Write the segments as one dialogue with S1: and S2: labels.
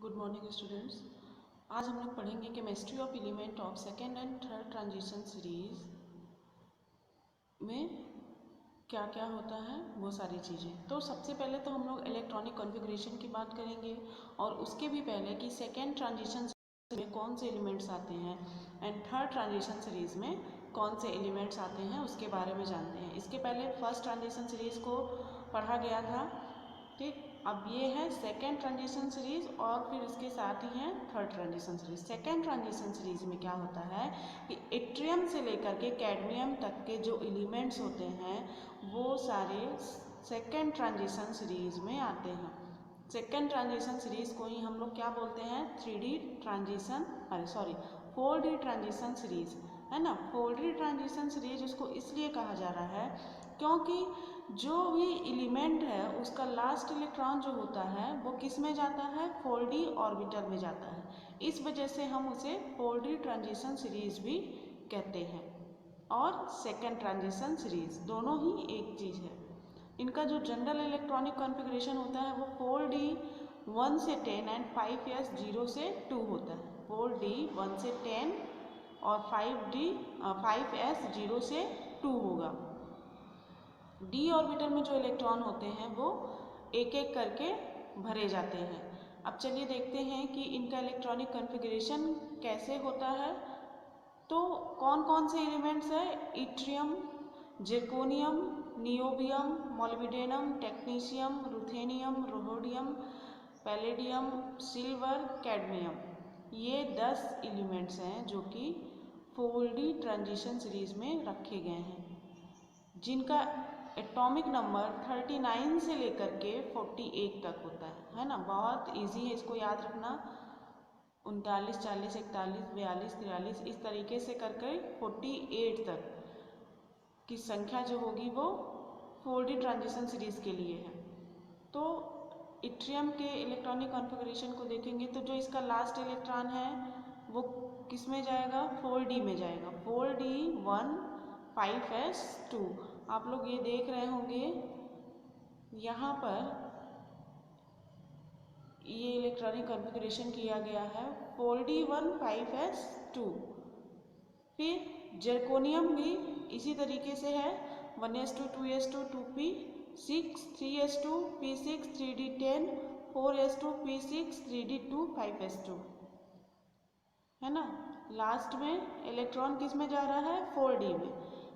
S1: Good morning students. आज हम लोग पढ़ेंगे chemistry of element of second and third transition series में क्या क्या होता है वो सारी चीज़ें। तो सबसे पहले तो हम लोग इलेक्ट्रॉनिक कॉन्फ़िगरेशन की बात करेंगे और उसके भी पहले कि सेकेंड ट्रांजिशन में कौन से एलिमेंट्स आते हैं एंड थर्ड ट्रांजिशन सीरीज में कौन से एलिमेंट्स आते हैं उसके बारे में जानते हैं। इसके पहले फर्स्ट ट्रांजिशन सीरीज को पढ़ा गया था, ठीक। अब ये है सेकेंड ट्रांजिशन सीरीज और फिर इसके साथ ही है third transition series. Second transition series में क्या होता है कि इट्रियम से लेकर के कैडमियम तक के जो एलिमेंट्स होते हैं वो सारे सेकेंड ट्रांजिशन सीरीज में आते हैं। सेकेंड ट्रांजिशन सीरीज को ही हम लोग क्या बोलते हैं, 3D transition, 4D transition series, है ना। 4D ट्रांजिशन सीरीज उसको इसलिए कहा जा रहा है क्योंकि जो भी एलिमेंट है उसका लास्ट इलेक्ट्रॉन जो होता है वो किस में जाता है, 4D ऑर्बिटल में जाता है। इस वजह से हम उसे 4D ट्रांजिशन सीरीज भी कहते हैं और सेकेंड ट्रांजिशन सीरीज दोनों ही एक चीज़ है। इनका जो जनरल इलेक्ट्रॉनिक कॉन्फ़िगरेशन होता है वो 4D 1 से 10 एंड 5s 0 से 2 होता है। 4D 1 से 10 और 5s 0 से 2 होगा। डी ऑर्बिटल में जो इलेक्ट्रॉन होते हैं वो एक एक करके भरे जाते हैं। अब चलिए देखते हैं कि इनका इलेक्ट्रॉनिक कॉन्फ़िगरेशन कैसे होता है। तो कौन कौन से एलिमेंट्स हैं, yttrium, zirconium, niobium, molybdenum, technetium, ruthenium, rhodium, palladium, silver, cadmium. ये 10 एलिमेंट्स हैं जो कि 4D ट्रांजिशन सीरीज में रखे गए हैं, जिनका एटॉमिक नंबर 39 से लेकर के 48 तक होता है ना। बहुत इजी है इसको याद रखना। 39, 40, 41, 42, 43 इस तरीके से करके 48 तक की संख्या जो होगी वो 4D ट्रांजिशन सीरीज के लिए है। तो इट्रियम के इलेक्ट्रॉनिक कॉन्फ़िगरेशन को देखेंगे तो जो इसका लास्ट इलेक्ट्रॉन है वो किस में जाएगा, 4D में जाएगा। 4D 1 5s2। आप लोग ये देख रहे होंगे यहाँ पर ये इलेक्ट्रॉनिक कॉन्फ़िगरेशन किया गया है 4D 1 5s2। फिर जर्कोनियम भी इसी तरीके से है 1s2 2s2 2p6 3s2 p6 3d10 4s2 p6 3d2 5s2, है ना। लास्ट में इलेक्ट्रॉन किस में जा रहा है, 4D में।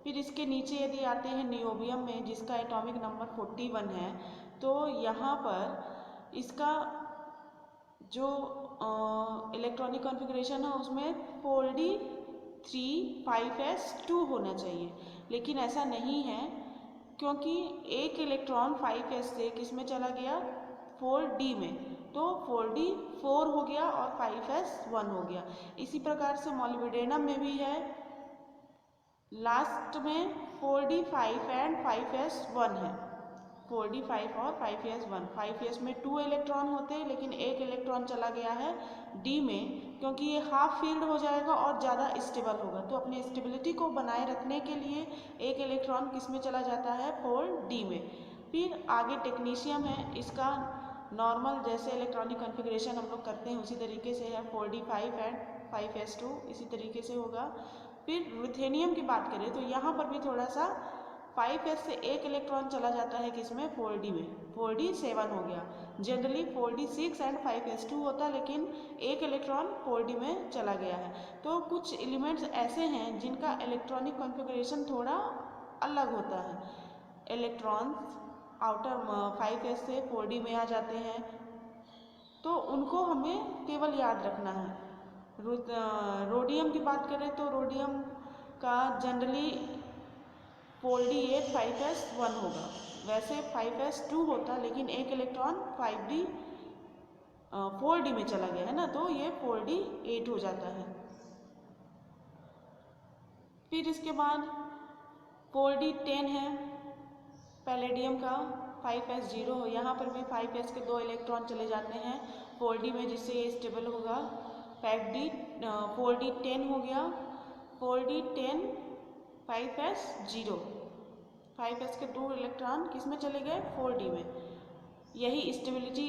S1: फिर इसके नीचे यदि आते हैं नियोबियम में जिसका एटॉमिक नंबर 41 है, तो यहाँ पर इसका जो इलेक्ट्रॉनिक कॉन्फ़िगरेशन है उसमें 4D 3 5s2 होना चाहिए, लेकिन ऐसा नहीं है क्योंकि एक इलेक्ट्रॉन 5s से किस में चला गया, 4D में, तो 4D 4 हो गया और 5s 1 हो गया। इसी प्रकार से मोलिब्डेनम में भी है, लास्ट में 4D 5 एंड 5s 1 है। 4D 5 और 5s 1। 5s में 2 इलेक्ट्रॉन होते हैं लेकिन एक इलेक्ट्रॉन चला गया है D में, क्योंकि ये हाफ फील्ड हो जाएगा और ज़्यादा स्टेबल होगा। तो अपनी स्टेबिलिटी को बनाए रखने के लिए एक इलेक्ट्रॉन किस में चला जाता है, 4D में। फिर आगे टेक्नीशियम है, इसका नॉर्मल जैसे इलेक्ट्रॉनिक कॉन्फ़िगरेशन हम लोग करते हैं उसी तरीके से है 4D 5 एंड 5s2 इसी तरीके से होगा। फिर रुथेनियम की बात करें तो यहाँ पर भी थोड़ा सा 5s से एक इलेक्ट्रॉन चला जाता है किसमें, 4D में, 4D 7 हो गया। जनरली 4D 6 एंड 5s2 होता, लेकिन एक इलेक्ट्रॉन 4D में चला गया है। तो कुछ एलिमेंट्स ऐसे हैं जिनका इलेक्ट्रॉनिक कॉन्फ़िगरेशन थोड़ा अलग होता है। इलेक्ट्रॉन्स आउटर 5s से 4D में आ जाते हैं, तो उनको हमें केवल याद रखना है। रोडियम की बात करें तो रोडियम का जनरली 4D 8 5s 1 होगा। वैसे 5s 2 होता, लेकिन एक इलेक्ट्रॉन 5D 4D में चला गया है ना, तो ये 4D 8 हो जाता है। फिर इसके बाद 4D 10 है पैलेडियम का, 5s 0 हो। यहाँ पर भी 5s के 2 इलेक्ट्रॉन चले जाते हैं 4D में, जिससे ये स्टेबल होगा। 4D 10 हो गया, 4D 10 5s 0। 5s के 2 इलेक्ट्रॉन किस में चले गए, 4D में। यही स्टेबिलिटी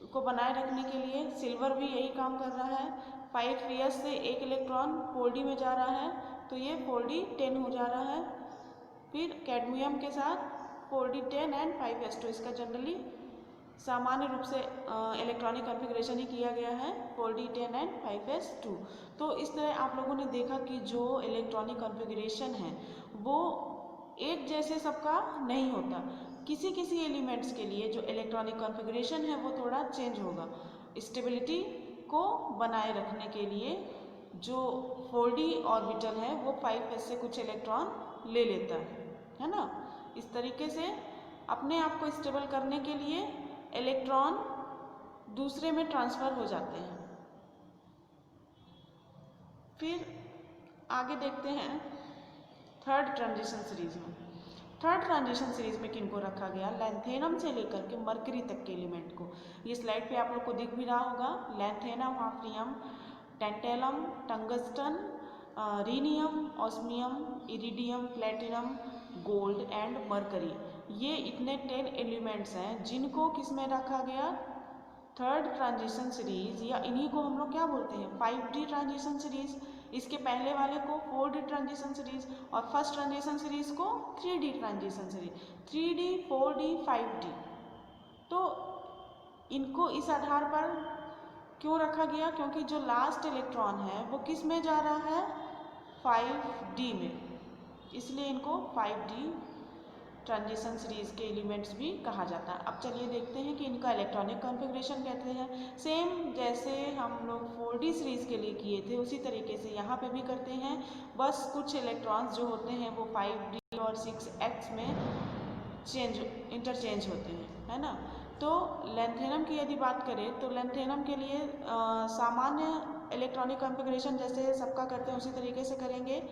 S1: को बनाए रखने के लिए सिल्वर भी यही काम कर रहा है। 5s से एक इलेक्ट्रॉन 4d में जा रहा है तो ये 4d 10 हो जा रहा है। फिर कैडमियम के साथ 4d 10 एंड 5s2, इसका जनरली सामान्य रूप से इलेक्ट्रॉनिक कॉन्फ़िगरेशन ही किया गया है 4d 10 एंड 5s2। तो इस तरह आप लोगों ने देखा कि जो इलेक्ट्रॉनिक कॉन्फ़िगरेशन है वो एक जैसे सबका नहीं होता। किसी किसी एलिमेंट्स के लिए जो इलेक्ट्रॉनिक कॉन्फ़िगरेशन है वो थोड़ा चेंज होगा। स्टेबिलिटी को बनाए रखने के लिए जो 4d ऑर्बिटल है वो 5s से कुछ इलेक्ट्रॉन ले लेता है ना। इस तरीके से अपने आप को स्टेबल करने के लिए इलेक्ट्रॉन दूसरे में ट्रांसफ़र हो जाते हैं। फिर आगे देखते हैं थर्ड ट्रांजिशन सीरीज में। थर्ड ट्रांजिशन सीरीज में किनको रखा गया, लैंथेनम से लेकर के मरकरी तक के एलिमेंट को। ये स्लाइड पे आप लोग को दिख भी रहा होगा, lanthanum, hafnium, tantalum, tungsten, rhenium, osmium, iridium, platinum, gold and mercury. ये इतने 10 एलिमेंट्स हैं जिनको किस में रखा गया, थर्ड ट्रांजिशन सीरीज, या इन्हीं को हम लोग क्या बोलते हैं 5d ट्रांजिशन सीरीज। इसके पहले वाले को 4d ट्रांजिशन सीरीज और फर्स्ट ट्रांजिशन सीरीज को 3d transition series, 3d 4d 5d। तो इनको इस आधार पर क्यों रखा गया, क्योंकि जो लास्ट इलेक्ट्रॉन है वो किस में जा रहा है 5d में, इसलिए इनको 5d ट्रांजिशन सीरीज के एलिमेंट्स भी कहा जाता है। अब चलिए देखते हैं कि इनका इलेक्ट्रॉनिक कॉन्फ़िगरेशन कहते हैं। सेम जैसे हम लोग 4d सीरीज के लिए किए थे उसी तरीके से यहाँ पे भी करते हैं, बस कुछ इलेक्ट्रॉन्स जो होते हैं वो 5d और 6s में इंटरचेंज होते हैं, है ना। तो लैंथेनम की यदि बात करें तो लैंथेनम के लिए सामान्य इलेक्ट्रॉनिक कॉन्फ़िगरेशन जैसे सबका करते हैं उसी तरीके से करेंगे।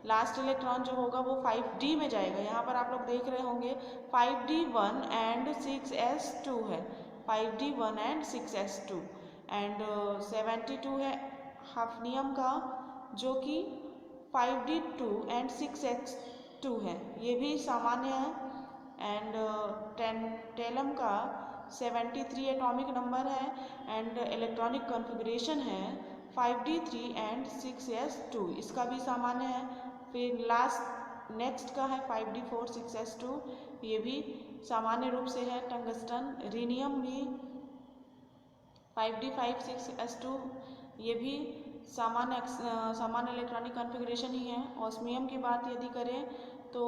S1: लास्ट इलेक्ट्रॉन जो होगा वो 5d में जाएगा। यहाँ पर आप लोग देख रहे होंगे 5d 1 एंड 6s2 है, 5d 1 एंड 6s2 एंड 72 है हाफनियम का जो कि 5d 2 एंड 6s2 है, ये भी सामान्य है। एंड टेंटेलम का 73 एटॉमिक नंबर है एंड इलेक्ट्रॉनिक कॉन्फ़िगरेशन है 5d 3 एंड 6s2, इसका भी सामान्य है। फिर नेक्स्ट का है 5d 4 6s2, ये भी सामान्य रूप से है। टंगस्टन, रीनियम भी 5d 5 6s2, ये भी सामान्य इलेक्ट्रॉनिक कॉन्फ़िगरेशन ही है। ऑस्मियम की बात यदि करें तो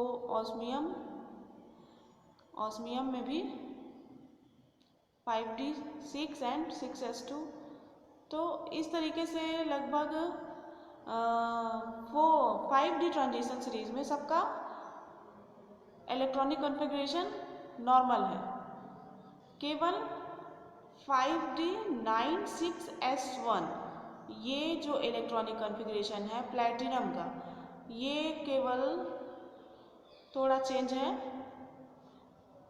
S1: ऑस्मियम में भी 5d 6 एंड 6s2। तो इस तरीके से लगभग 5d ट्रांजिशन सीरीज में सबका इलेक्ट्रॉनिक कॉन्फ़िगरेशन नॉर्मल है। केवल 5d 9 6s1 ये जो इलेक्ट्रॉनिक कॉन्फ़िगरेशन है प्लैटिनम का, ये केवल थोड़ा चेंज है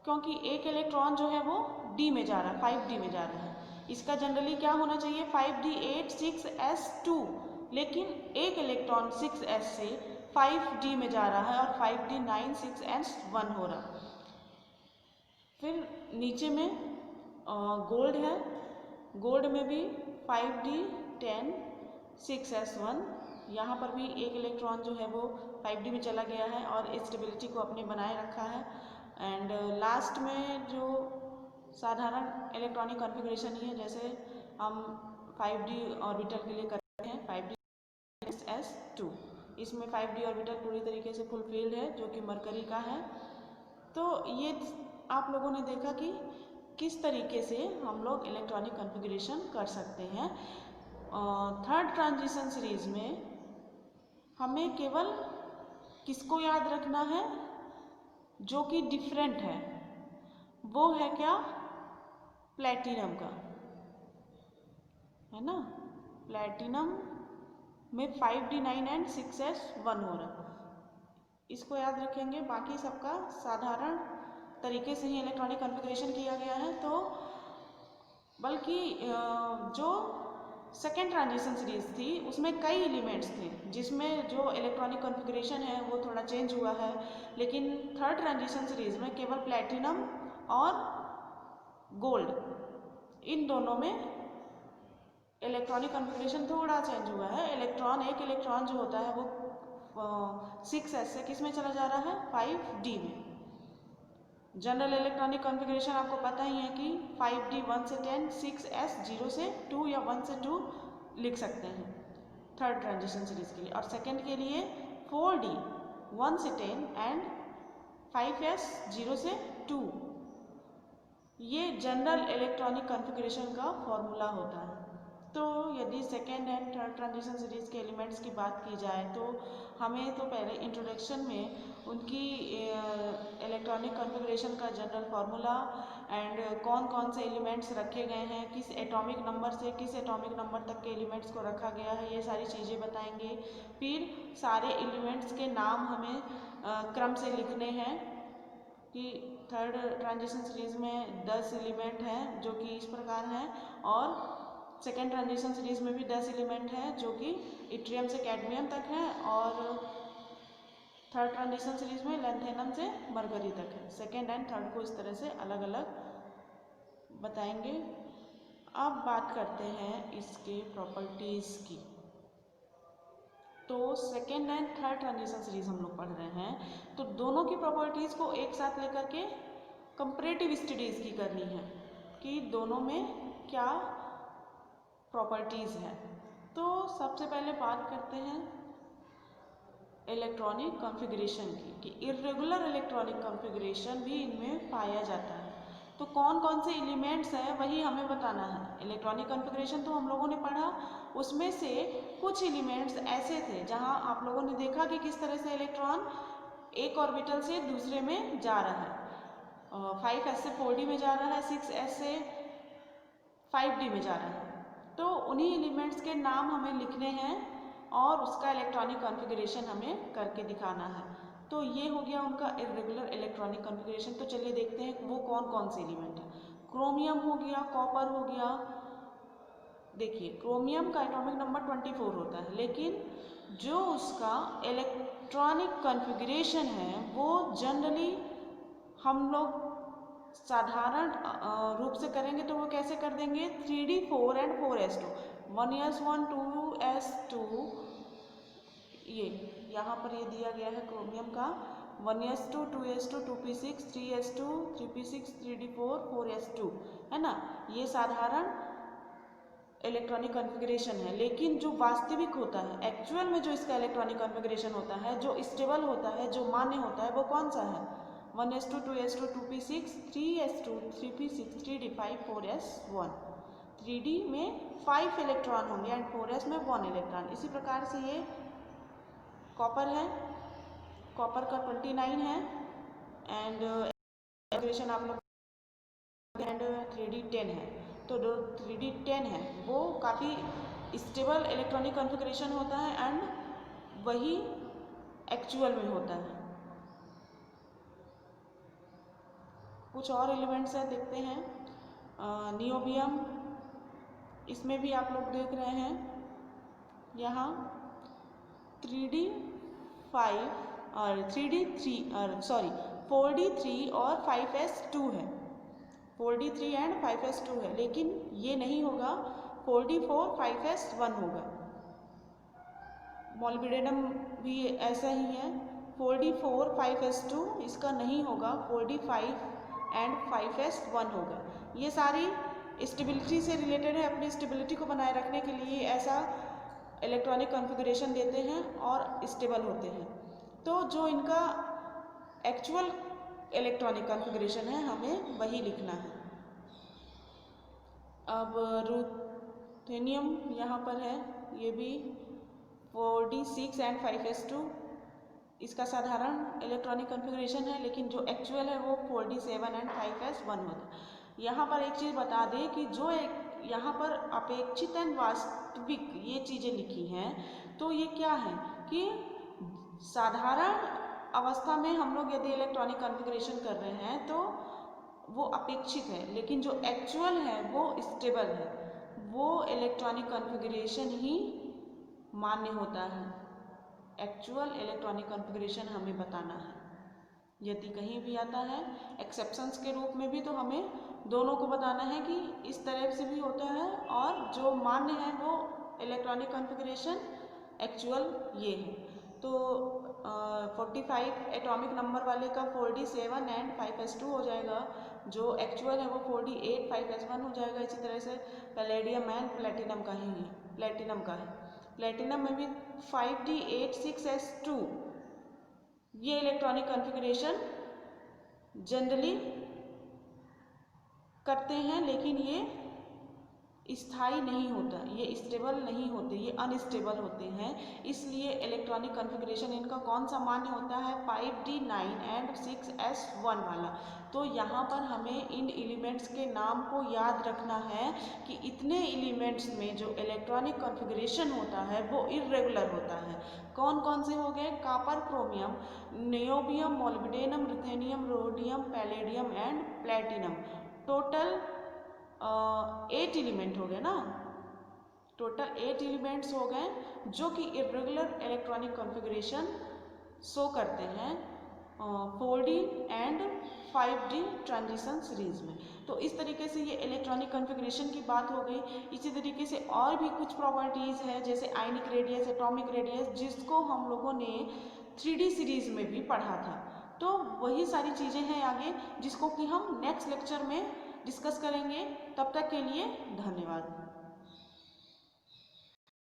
S1: क्योंकि एक इलेक्ट्रॉन जो है वो d में जा रहा है, 5d में जा रहा है। इसका जनरली क्या होना चाहिए 5d 8 6s2, लेकिन एक इलेक्ट्रॉन 6s से 5d में जा रहा है और 5d 9 6s1 हो रहा। फिर नीचे में गोल्ड है, गोल्ड में भी 5d 10 6s1, यहाँ पर भी एक इलेक्ट्रॉन जो है वो 5d में चला गया है और स्टेबिलिटी को अपने बनाए रखा है। एंड लास्ट में जो साधारण इलेक्ट्रॉनिक कॉन्फ़िगरेशन ही है, जैसे हम 5d ऑर्बिटल के लिए करते हैं 5d 6s2, इसमें 5d ऑर्बिटल पूरी तरीके से फुलफिल्ड है जो कि मरकरी का है। तो ये आप लोगों ने देखा कि किस तरीके से हम लोग इलेक्ट्रॉनिक कॉन्फ़िगरेशन कर सकते हैं। थर्ड ट्रांजिशन सीरीज में हमें केवल किसको याद रखना है जो कि डिफरेंट है, वो है क्या प्लैटिनम का, है ना। प्लैटिनम में 5d 9 एंड 6s1 हो रहा, इसको याद रखेंगे। बाकी सबका साधारण तरीके से ही इलेक्ट्रॉनिक कॉन्फ़िगरेशन किया गया है। तो बल्कि जो सेकेंड ट्रांजिशन सीरीज थी उसमें कई एलिमेंट्स थे जिसमें जो इलेक्ट्रॉनिक कॉन्फ़िगरेशन है वो थोड़ा चेंज हुआ है, लेकिन थर्ड ट्रांजिशन सीरीज में केवल प्लैटिनम और गोल्ड इन दोनों में इलेक्ट्रॉनिक कॉन्फ़िगरेशन थोड़ा चेंज हुआ है। एक इलेक्ट्रॉन जो होता है वो 6s से किस में चला जा रहा है, 5d में। जनरल इलेक्ट्रॉनिक कॉन्फ़िगरेशन आपको पता ही है कि 5d 1 से 10, 6s 0 से 2 या 1 से 2 लिख सकते हैं थर्ड ट्रांजिशन सीरीज के लिए। और सेकंड के लिए 4d 1 से 10 एंड 5s 0 से 2। ये जनरल इलेक्ट्रॉनिक कॉन्फ़िगरेशन का फॉर्मूला होता है। तो यदि second and third transition series के एलिमेंट्स की बात की जाए तो हमें तो पहले इंट्रोडक्शन में उनकी इलेक्ट्रॉनिक कॉन्फ़िगरेशन का जनरल फार्मूला एंड कौन कौन से एलिमेंट्स रखे गए हैं, किस एटॉमिक नंबर से किस एटॉमिक नंबर तक के एलिमेंट्स को रखा गया है, ये सारी चीज़ें बताएंगे। फिर सारे एलिमेंट्स के नाम हमें क्रम से लिखने हैं कि थर्ड ट्रांजिशन सीरीज में 10 एलिमेंट हैं जो कि इस प्रकार हैं, और सेकेंड ट्रांजिशन सीरीज में भी 10 एलिमेंट हैं जो कि इट्रियम से कैडमियम तक हैं, और थर्ड ट्रांजिशन सीरीज में लैंथेनम से मरकरी तक है। सेकेंड एंड थर्ड को इस तरह से अलग अलग बताएंगे। अब बात करते हैं इसके प्रॉपर्टीज़ की। तो second and third transition series हम लोग पढ़ रहे हैं, तो दोनों की प्रॉपर्टीज़ को एक साथ लेकर के कंपैरेटिव स्टडीज़ की करनी है कि दोनों में क्या प्रॉपर्टीज़ हैं। तो सबसे पहले बात करते हैं इलेक्ट्रॉनिक कॉन्फ़िगरेशन की कि इर्रेगुलर इलेक्ट्रॉनिक कॉन्फ़िगरेशन भी इनमें पाया जाता है। तो कौन कौन से एलिमेंट्स हैं वही हमें बताना है। इलेक्ट्रॉनिक कॉन्फ़िगरेशन तो हम लोगों ने पढ़ा, उसमें से कुछ एलिमेंट्स ऐसे थे जहां आप लोगों ने देखा कि किस तरह से इलेक्ट्रॉन एक ऑर्बिटल से दूसरे में जा रहा है। 5s से 4d में जा रहा है, 6s से 5d में जा रहा है। तो उन्हीं एलिमेंट्स के नाम हमें लिखने हैं और उसका इलेक्ट्रॉनिक कॉन्फ़िगरेशन हमें करके दिखाना है। तो ये हो गया उनका इर्रेगुलर इलेक्ट्रॉनिक कॉन्फ़िगरेशन। तो चलिए देखते हैं वो कौन कौन से एलिमेंट हैं। क्रोमियम हो गया, कॉपर हो गया। देखिए क्रोमियम का एटॉमिक नंबर 24 होता है, लेकिन जो उसका इलेक्ट्रॉनिक कॉन्फ़िगरेशन है वो जनरली हम लोग साधारण रूप से करेंगे तो वो कैसे कर देंगे, 3d4 and 4s2, 1s1 2s2। ये यहाँ पर ये दिया गया है क्रोमियम का 1s2 2s2 2p6 3s2 3p6 3d4 4s2, है ना। ये साधारण इलेक्ट्रॉनिक कॉन्फ़िगरेशन है। लेकिन जो वास्तविक होता है, एक्चुअल में जो इसका इलेक्ट्रॉनिक कॉन्फ़िगरेशन होता है, जो स्टेबल होता है, जो मान्य होता है, वो कौन सा है, 1s2 2s2 2p6 3s2 3p6 3d5 4s1। 3d में 5 इलेक्ट्रॉन होंगे एंड 4s में 1 इलेक्ट्रॉन। इसी प्रकार से ये कॉपर है, कॉपर का 29 है एंड कॉन्फ़िगरेशन आप लोग एंड 3d 10 है। तो जो 3d 10 है वो काफ़ी स्टेबल इलेक्ट्रॉनिक कॉन्फ़िगरेशन होता है एंड वही एक्चुअल में होता है। कुछ और एलिमेंट्स हैं, देखते हैं। नियोबियम, इसमें भी आप लोग देख रहे हैं यहाँ 3d5 और 3d3 और सॉरी 4d3 और 5s2 है, 4d3 एंड 5s2 है, लेकिन ये नहीं होगा, 4d4 5s1 होगा। मॉलिब्डेनम भी ऐसा ही है, 4d4 5s2 इसका नहीं होगा, 4d5 एंड 5s1 होगा। ये सारी स्टेबिलिटी से रिलेटेड है, अपनी स्टेबिलिटी को बनाए रखने के लिए ऐसा इलेक्ट्रॉनिक कॉन्फ़िगरेशन देते हैं और स्टेबल होते हैं। तो जो इनका एक्चुअल इलेक्ट्रॉनिक कॉन्फ़िगरेशन है हमें वही लिखना है। अब रूथेनियम यहाँ पर है, ये भी 4d6 एंड 5s2 इसका साधारण इलेक्ट्रॉनिक कॉन्फ़िगरेशन है, लेकिन जो एक्चुअल है वो 4d7 एंड 5s1 होता है। यहाँ पर एक चीज़ बता दें कि जो यहाँ पर अपेक्षित एंड वास्तविक ये चीज़ें लिखी हैं, तो ये क्या है कि साधारण अवस्था में हम लोग यदि इलेक्ट्रॉनिक कॉन्फ़िगरेशन कर रहे हैं तो वो अपेक्षित है, लेकिन जो एक्चुअल है वो स्टेबल है, वो इलेक्ट्रॉनिक कॉन्फ़िगरेशन ही मान्य होता है। एक्चुअल इलेक्ट्रॉनिक कॉन्फ़िगरेशन हमें बताना है। यदि कहीं भी आता है एक्सेप्शंस के रूप में भी, तो हमें दोनों को बताना है कि इस तरह से भी होता है और जो मान्य है वो इलेक्ट्रॉनिक कॉन्फ़िगरेशन एक्चुअल ये है। तो 45 एटॉमिक नंबर वाले का 4d7 एंड 5s2 हो जाएगा, जो एक्चुअल है वो 4d8 5s1 हो जाएगा। इसी तरह से पैलेडियम एंड प्लेटिनम का है, ये प्लेटिनम का है। प्लेटिनम में भी 5d8 6s2 ये इलेक्ट्रॉनिक कॉन्फ़िगरेशन जनरली करते हैं, लेकिन ये स्थायी नहीं होता, ये स्टेबल नहीं होते, ये अनस्टेबल होते हैं। इसलिए इलेक्ट्रॉनिक कॉन्फ़िगरेशन इनका कौन सा मान्य होता है, 5d9 एंड 6s1 वाला। तो यहाँ पर हमें इन एलिमेंट्स के नाम को याद रखना है कि इतने एलिमेंट्स में जो इलेक्ट्रॉनिक कॉन्फ़िगरेशन होता है वो इर्रेगुलर होता है। कौन कौन से हो गए, copper, chromium, niobium, molybdenum, ruthenium, rhodium, palladium and platinum. Total 8 element हो गए ना, टोटल 8 एलिमेंट्स हो गए जो कि इर्रेगुलर इलेक्ट्रॉनिक कॉन्फ़िगरेशन शो करते हैं 4d and 5d transition series में। तो इस तरीके से ये इलेक्ट्रॉनिक कॉन्फ़िगरेशन की बात हो गई। इसी तरीके से और भी कुछ प्रॉपर्टीज़ है, जैसे आयनिक रेडियस, एटॉमिक रेडियस, जिसको हम लोगों ने 3d सीरीज में भी पढ़ा था। तो वही सारी चीज़ें हैं आगे, जिसको कि हम नेक्स्ट लेक्चर में डिस्कस करेंगे। तब तक के लिए धन्यवाद।